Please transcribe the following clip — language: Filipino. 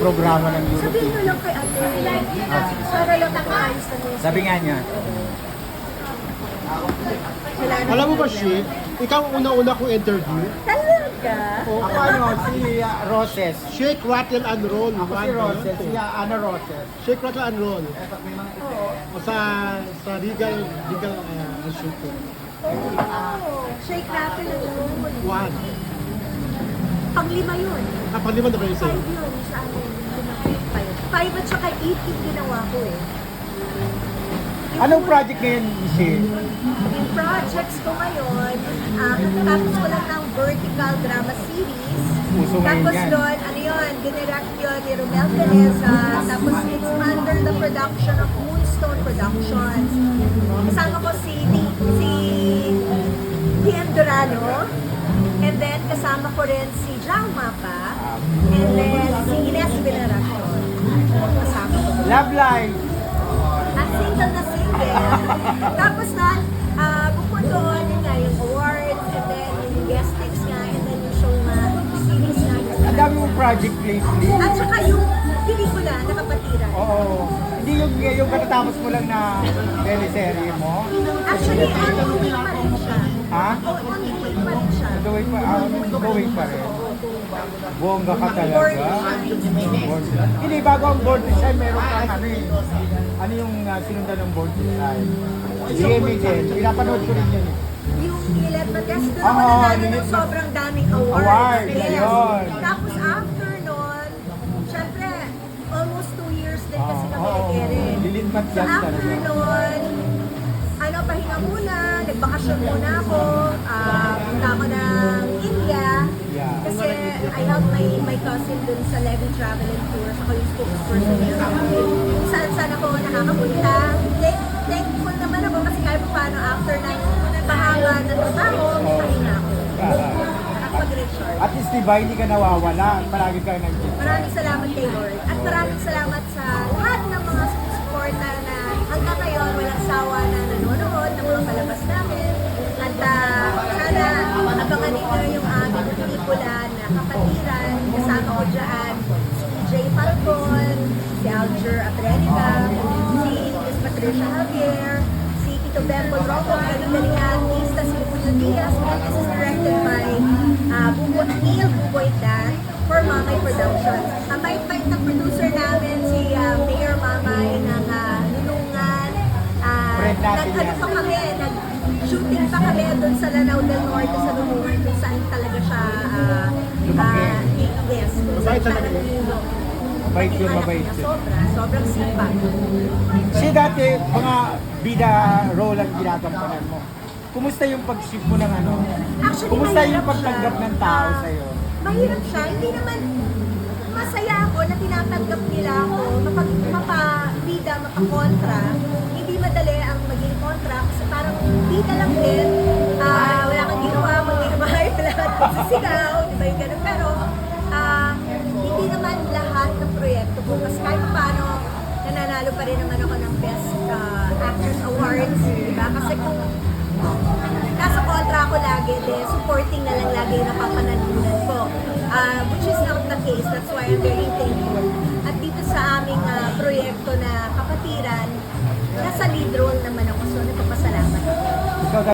programa ng Europe. Sabihin mo lang kay ate. Para lang nakaayos na mo. Sabi nga niya. Alam mo ba, Shi? Ikaw ang una-una kong interview. Talaga? Ako ano, si Roses. Shake, rattle, and roll. Ako si Roses, si Ana Roses. Shake, rattle, and roll. O sa Regal shoot ko. Oh, shake natin ang roll. One. Pang-5 yun. Panglima na kayo 5 sa'yo. yun sa amin. 5 at saka 8 yung ginawa ko eh. Anong project ngayon, Michi? Yung projects ko ngayon, tapos ko lang ng vertical drama series. Puso ngayon Tapos yan. doon, ano yun, dinirect yun ni Romel Teresa. Tapos it's under the production of Moonstone Productions. Kasama ko si Dian Durano. And then kasama ko rin si Jao Mapa. And then si Ines Veneracion. Kasama ko. Love Life. Single na single. Tapos na, bukod doon, yun nga, yung awards, and then yung guestings nga, and then yung show nga, series nga. Ang dami mong project lately. At saka yung pelikula na Kapatiran. Oo. Hindi yung katatapos mo lang na teleserye mo? Actually, ongoing pa rin siya. Ha? Ongoing pa rin siya. Going pa rin. Bongga ka talaga. Hindi, bago ang board design, meron kang ano eh. Ano yung sinundan ng board design? DMA din. Pinapanood ko rin yan eh. Yung Ilet Bates, doon Oo, ako nanalo Lilet ng sobrang daming awards. Award, Yes. ayun. Tapos after nun, syempre, almost 2 years din kasi kami Oo, nag-ere. lilitmat So yan after talaga. nun, pahinga muna, nagbakasyon muna ako, punta ako ng India, Yeah. kasi I helped my cousin dun sa Levy Travel and Tours, ako yung spokesperson niya. Saan ako nakakapunta. Thankful naman ako kasi kahit paano after ng pahaba ng trabaho, pahinga ako. Nakapag-recharge. At least diba, hindi ka nawawala. Palagi ka nag-gym. Maraming salamat kay Lord. At maraming salamat sa lahat ng mga sumusuporta na hanggang ngayon walang sawa na nanonood ng mga palabas namin. At sana abangan ninyo yung aming pelikula na Kapatiran. Kasama ko dyan si Jay Falcon, si Alger Atreniga, si Miss Patricia Javier, si Tito Bembo Roco, galing artista si Julio Diaz. And this is directed by Neil Buboy Dan for Mamay Productions. Ang bait-bait ng producer namin, si Mayor Mamay ng Nunungan. Nag-ano pa kami, nag-shooting pa kami doon sa Lanao del Norte sa Nunungan kung saan talaga siya yes, kung saan siya nag-iulong. Mabait yun, mabait yun. Sobrang sipag. Kasi dati, mga bida role ang ginagampanan mo. Kumusta yung pag-shift mo ng ano? Actually, Kumusta yung mahirap pagtanggap siya. ng tao sa'yo? Mahirap siya. Hindi naman masaya ako na tinatanggap nila ako mapabida, mapakontra. Hindi madali ang maging kontra kasi parang bida lang din. Wala kang ginawa, mag-iway, wala kang pagsisigaw, di ba yung ganun. Pero hindi naman lahat ng proyekto ko. Kasi kahit paano, nananalo pa rin naman ako ng Best Actress Awards. Diba? Kasi kung nasa kontra ako lagi, supporting na lang lagi yung napapanalunan ko. Which is not the case. That's why I'm very thankful. At dito sa aming proyekto na Kapatiran, nasa lead role naman ako. So, nagpapasalamat